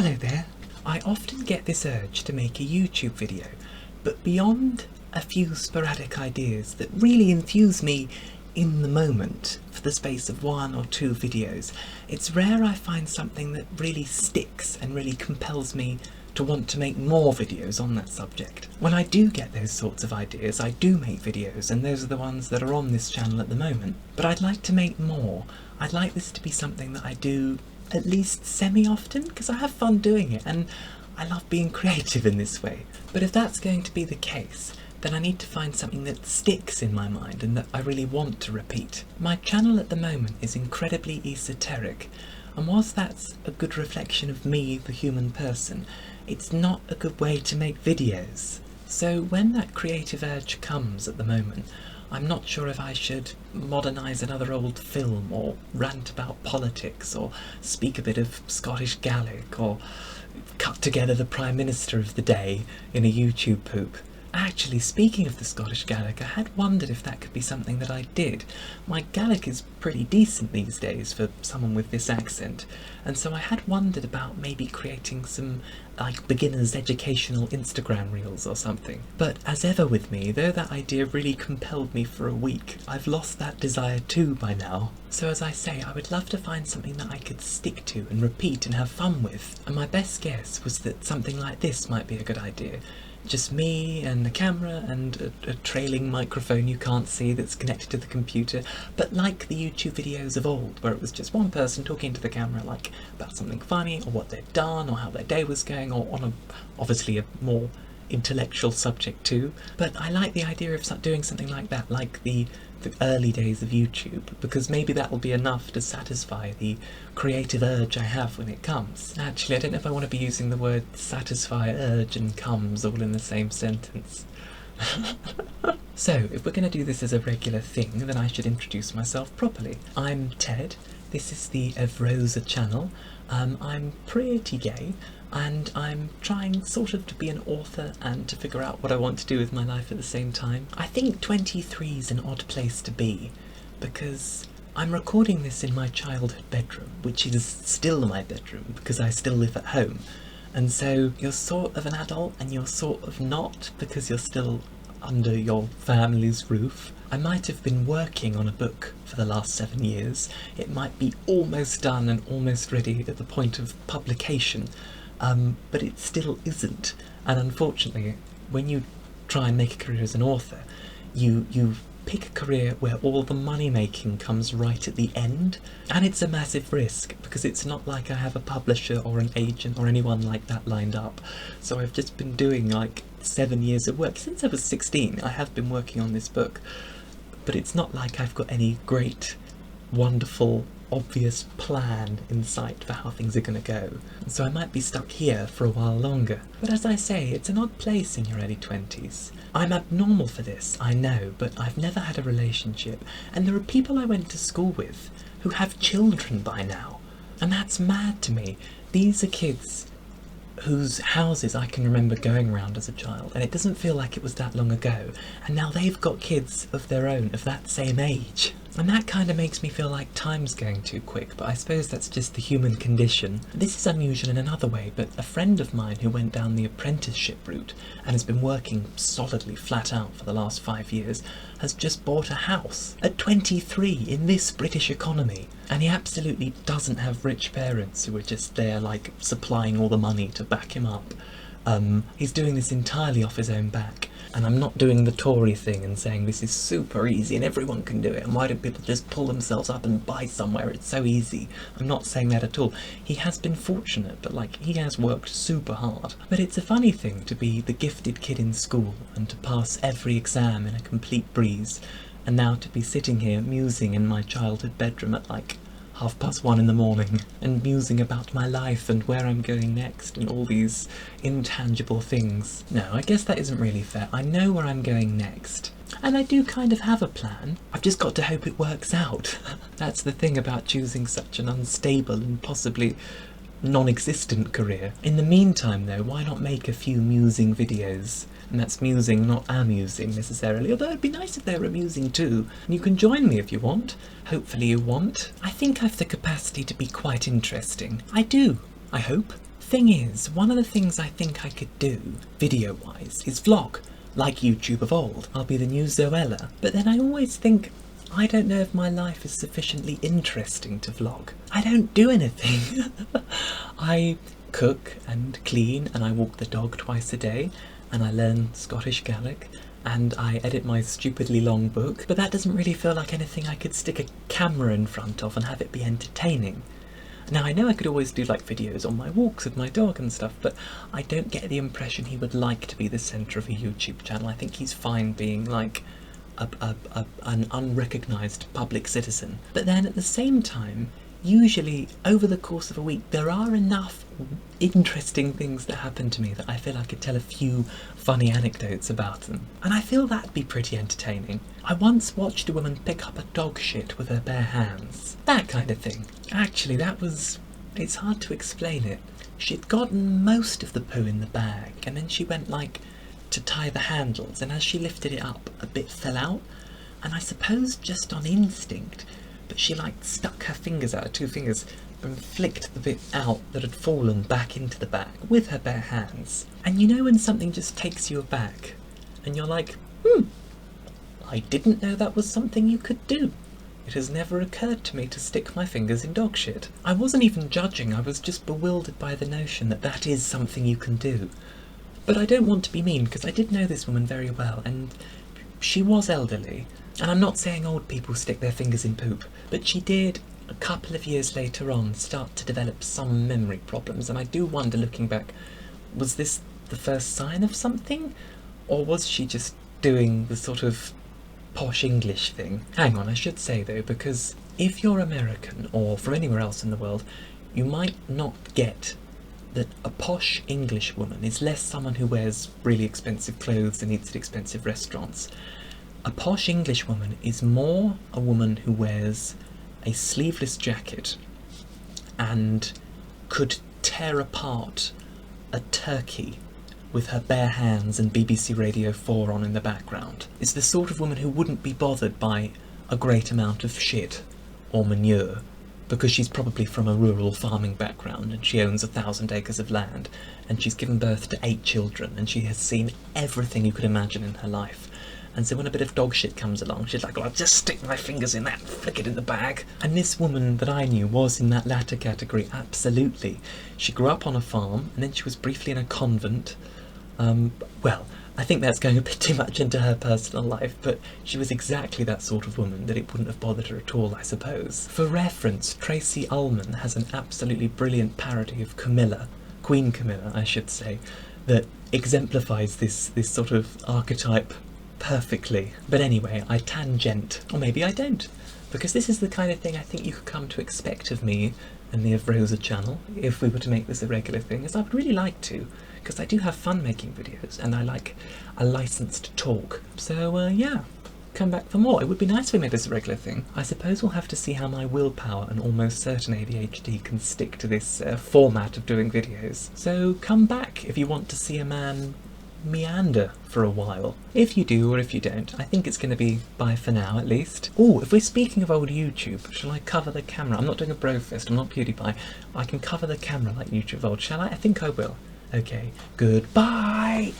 Hello there. I often get this urge to make a YouTube video, but beyond a few sporadic ideas that really enthuse me in the moment for the space of 1 or 2 videos, it's rare I find something that really sticks and really compels me to want to make more videos on that subject. When I do get those sorts of ideas, I do make videos, and those are the ones that are on this channel at the moment. But I'd like to make more. I'd like this to be something that I do at least semi-often, because I have fun doing it, and I love being creative in this way. But if that's going to be the case, then I need to find something that sticks in my mind and that I really want to repeat. My channel at the moment is incredibly esoteric, and whilst that's a good reflection of me, the human person, it's not a good way to make videos. So when that creative urge comes at the moment, I'm not sure if I should modernise another old film, or rant about politics, or speak a bit of Scottish Gaelic, or cut together the Prime Minister of the day in a YouTube poop. Actually, speaking of the Scottish Gaelic, I had wondered if that could be something that I did. My Gaelic is pretty decent these days for someone with this accent, and so I had wondered about maybe creating some, like, beginners educational Instagram reels or something. But as ever with me, though that idea really compelled me for a week, I've lost that desire too by now. So as I say, I would love to find something that I could stick to and repeat and have fun with, and my best guess was that something like this might be a good idea. Just me and a camera and a trailing microphone you can't see that's connected to the computer, but like the YouTube videos of old, where it was just one person talking to the camera, like about something funny, or what they'd done, or how their day was going, or on obviously a more intellectual subject too. But I like the idea of doing something like that, like the early days of YouTube, because maybe that will be enough to satisfy the creative urge I have when it comes. Actually, I don't know if I want to be using the word satisfy, urge and comes all in the same sentence. So, if we're going to do this as a regular thing, then I should introduce myself properly. I'm Ted, this is the Evroose channel. I'm pretty gay, and I'm trying sort of to be an author and to figure out what I want to do with my life at the same time. I think 23 is an odd place to be, because I'm recording this in my childhood bedroom, which is still my bedroom because I still live at home. And so you're sort of an adult and you're sort of not, because you're still under your family's roof. I might have been working on a book for the last 7 years. It might be almost done and almost ready at the point of publication, but it still isn't. And unfortunately, when you try and make a career as an author, you pick a career where all the money making comes right at the end, and it's a massive risk because it's not like I have a publisher or an agent or anyone like that lined up. So I've just been doing like 7 years of work. Since I was 16 I have been working on this book, but it's not like I've got any great, wonderful, obvious plan in sight for how things are going to go. So I might be stuck here for a while longer. But as I say, it's an odd place in your early 20s. I'm abnormal for this, I know, but I've never had a relationship, and there are people I went to school with who have children by now, and that's mad to me. These are kids whose houses I can remember going around as a child, and it doesn't feel like it was that long ago, and now they've got kids of their own of that same age. And that kind of makes me feel like time's going too quick, but I suppose that's just the human condition. This is unusual in another way, but a friend of mine who went down the apprenticeship route and has been working solidly flat out for the last 5 years has just bought a house at 23 in this British economy. And he absolutely doesn't have rich parents who are just there like supplying all the money to back him up. He's doing this entirely off his own back. And I'm not doing the Tory thing and saying this is super easy and everyone can do it, and why don't people just pull themselves up and buy somewhere, it's so easy. I'm not saying that at all. He has been fortunate, but like, he has worked super hard. But it's a funny thing to be the gifted kid in school and to pass every exam in a complete breeze, and now to be sitting here musing in my childhood bedroom at like 1:30 in the morning, and musing about my life and where I'm going next and all these intangible things. No, I guess that isn't really fair. I know where I'm going next, and I do kind of have a plan. I've just got to hope it works out. That's the thing about choosing such an unstable and possibly non-existent career. In the meantime though, why not make a few musing videos? And that's musing, not amusing necessarily, although it'd be nice if they were amusing too. And you can join me if you want. Hopefully you want. I think I've the capacity to be quite interesting. I do, I hope. Thing is, one of the things I think I could do, video-wise, is vlog, like YouTube of old. I'll be the new Zoella. But then I always think, I don't know if my life is sufficiently interesting to vlog. I don't do anything. I cook and clean, and I walk the dog twice a day, and I learn Scottish Gaelic, and I edit my stupidly long book, but that doesn't really feel like anything I could stick a camera in front of and have it be entertaining. Now, I know I could always do like videos on my walks with my dog and stuff, but I don't get the impression he would like to be the centre of a YouTube channel. I think he's fine being like an unrecognised public citizen. But then at the same time, usually over the course of a week, there are enough interesting things that happen to me that I feel I could tell a few funny anecdotes about them. And I feel that'd be pretty entertaining. I once watched a woman pick up a dog shit with her bare hands. That kind of thing. Actually, it's hard to explain it. She'd gotten most of the poo in the bag, and then she went like to tie the handles, and as she lifted it up, a bit fell out, and I suppose just on instinct, but she like stuck her fingers out, her 2 fingers, and flicked the bit out that had fallen back into the bag with her bare hands. And you know when something just takes you aback, and you're like, I didn't know that was something you could do. It has never occurred to me to stick my fingers in dog shit. I wasn't even judging, I was just bewildered by the notion that that is something you can do. But I don't want to be mean, because I did know this woman very well, and she was elderly. And I'm not saying old people stick their fingers in poop, but she did, a couple of years later on, start to develop some memory problems, and I do wonder, looking back, was this the first sign of something? Or was she just doing the sort of posh English thing? Hang on, I should say though, because if you're American, or from anywhere else in the world, you might not get that a posh English woman is less someone who wears really expensive clothes and eats at expensive restaurants. A posh English woman is more a woman who wears a sleeveless jacket and could tear apart a turkey with her bare hands and BBC Radio 4 on in the background. Is the sort of woman who wouldn't be bothered by a great amount of shit or manure, because she's probably from a rural farming background and she owns 1,000 acres of land and she's given birth to 8 children and she has seen everything you could imagine in her life. And so when a bit of dog shit comes along, she's like, well, I'll just stick my fingers in that and flick it in the bag. And this woman that I knew was in that latter category, absolutely. She grew up on a farm and then she was briefly in a convent. Well, I think that's going a bit too much into her personal life, but she was exactly that sort of woman that it wouldn't have bothered her at all, I suppose. For reference, Tracy Ullman has an absolutely brilliant parody of Camilla, Queen Camilla, I should say, that exemplifies this sort of archetype perfectly. But anyway, I tangent, or maybe I don't, because this is the kind of thing I think you could come to expect of me and the Evroose channel, if we were to make this a regular thing, as I would really like to, because I do have fun making videos, and I like a license to talk. So, yeah, come back for more. It would be nice if we made this a regular thing. I suppose we'll have to see how my willpower and almost certain ADHD can stick to this format of doing videos. So come back if you want to see a man meander for a while. If you do, or if you don't, I think it's going to be bye for now, at least. Oh, if we're speaking of old YouTube, shall I cover the camera? I'm not doing a brofist, I'm not PewDiePie. I can cover the camera like YouTube of old, shall I? I think I will. Okay, goodbye!